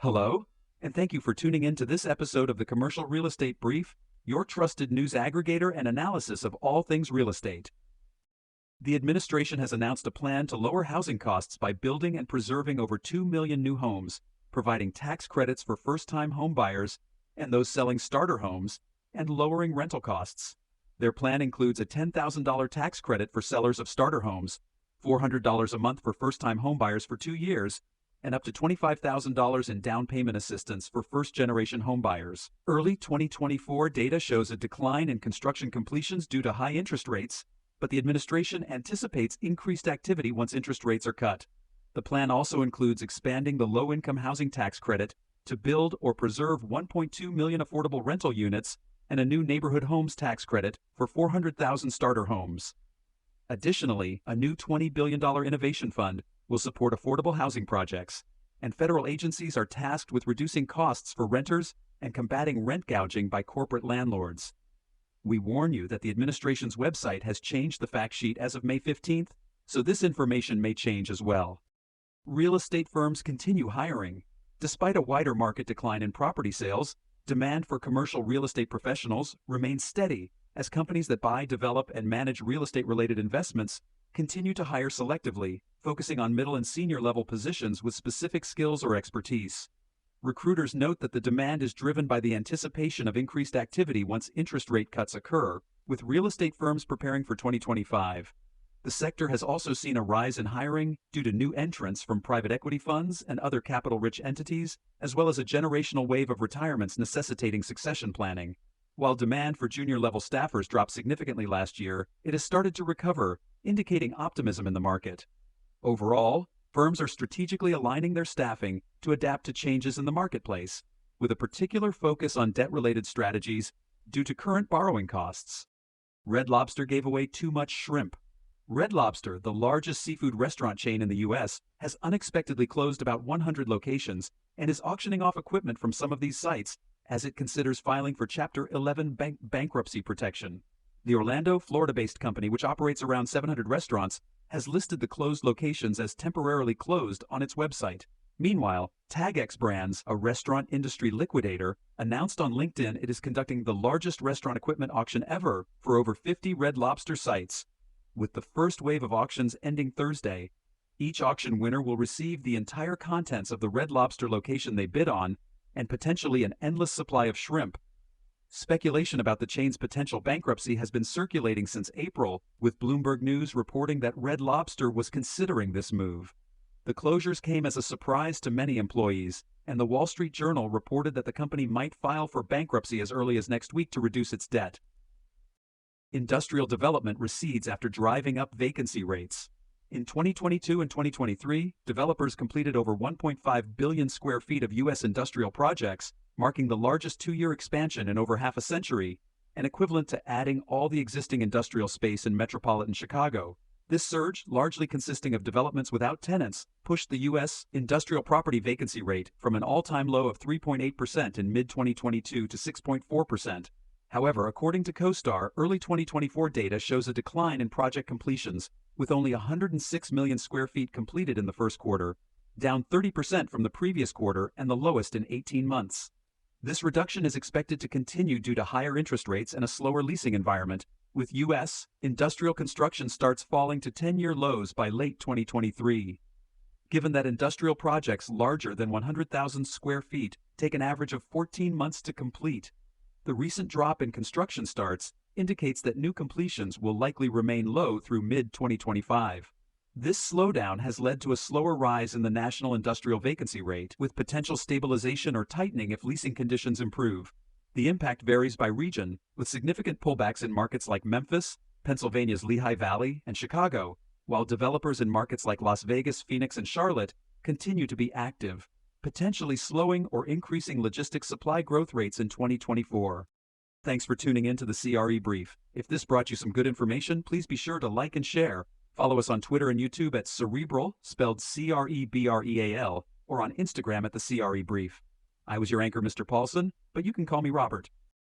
Hello, and thank you for tuning in to this episode of the Commercial Real Estate Brief, your trusted news aggregator and analysis of all things real estate. The administration has announced a plan to lower housing costs by building and preserving over 2 million new homes, providing tax credits for first-time home buyers and those selling starter homes, and lowering rental costs. Their plan includes a $10,000 tax credit for sellers of starter homes, $400 a month for first-time homebuyers for 2 years, and up to $25,000 in down payment assistance for first-generation homebuyers. Early 2024 data shows a decline in construction completions due to high interest rates, but the administration anticipates increased activity once interest rates are cut. The plan also includes expanding the low-income housing tax credit to build or preserve 1.2 million affordable rental units and a new neighborhood homes tax credit for 400,000 starter homes. Additionally, a new $20 billion innovation fund will support affordable housing projects, and federal agencies are tasked with reducing costs for renters and combating rent gouging by corporate landlords. We warn you that the administration's website has changed the fact sheet as of May 15th, so this information may change as well. Real estate firms continue hiring. Despite a wider market decline in property sales, demand for commercial real estate professionals remains steady as companies that buy, develop, and manage real estate-related investments continue to hire selectively, focusing on middle and senior level positions with specific skills or expertise. Recruiters note that the demand is driven by the anticipation of increased activity once interest rate cuts occur, with real estate firms preparing for 2025. The sector has also seen a rise in hiring due to new entrants from private equity funds and other capital-rich entities, as well as a generational wave of retirements necessitating succession planning. While demand for junior-level staffers dropped significantly last year, it has started to recover, indicating optimism in the market. Overall, firms are strategically aligning their staffing to adapt to changes in the marketplace, with a particular focus on debt-related strategies due to current borrowing costs. Red Lobster gave away too much shrimp. Red Lobster, the largest seafood restaurant chain in the U.S., has unexpectedly closed about 100 locations and is auctioning off equipment from some of these sites as it considers filing for Chapter 11 bankruptcy protection. The Orlando, Florida-based company, which operates around 700 restaurants, has listed the closed locations as temporarily closed on its website. Meanwhile, TagX Brands, a restaurant industry liquidator, announced on LinkedIn it is conducting the largest restaurant equipment auction ever for over 50 Red Lobster sites. With the first wave of auctions ending Thursday, each auction winner will receive the entire contents of the Red Lobster location they bid on and potentially an endless supply of shrimp. Speculation about the chain's potential bankruptcy has been circulating since April, with Bloomberg News reporting that Red Lobster was considering this move. The closures came as a surprise to many employees, and the Wall Street Journal reported that the company might file for bankruptcy as early as next week to reduce its debt. Industrial development recedes after driving up vacancy rates. In 2022 and 2023, developers completed over 1.5 billion square feet of U.S. industrial projects, marking the largest two-year expansion in over half a century, and equivalent to adding all the existing industrial space in metropolitan Chicago. This surge, largely consisting of developments without tenants, pushed the U.S. industrial property vacancy rate from an all-time low of 3.8% in mid-2022 to 6.4%. However, according to CoStar, early 2024 data shows a decline in project completions, with only 106 million square feet completed in the first quarter, down 30% from the previous quarter and the lowest in 18 months. This reduction is expected to continue due to higher interest rates and a slower leasing environment, with U.S. industrial construction starts falling to 10-year lows by late 2023. Given that industrial projects larger than 100,000 square feet take an average of 14 months to complete, the recent drop in construction starts indicates that new completions will likely remain low through mid-2025. This slowdown has led to a slower rise in the national industrial vacancy rate, with potential stabilization or tightening if leasing conditions improve. The impact varies by region, with significant pullbacks in markets like Memphis, Pennsylvania's Lehigh Valley, and Chicago, while developers in markets like Las Vegas, Phoenix, and Charlotte continue to be active, potentially slowing or increasing logistics supply growth rates in 2024. Thanks for tuning in to the CRE Brief. If this brought you some good information, please be sure to like and share. Follow us on Twitter and YouTube at Cerebral, spelled Crebreal, or on Instagram at the CRE Brief. I was your anchor, Mr. Paulson, but you can call me Robert.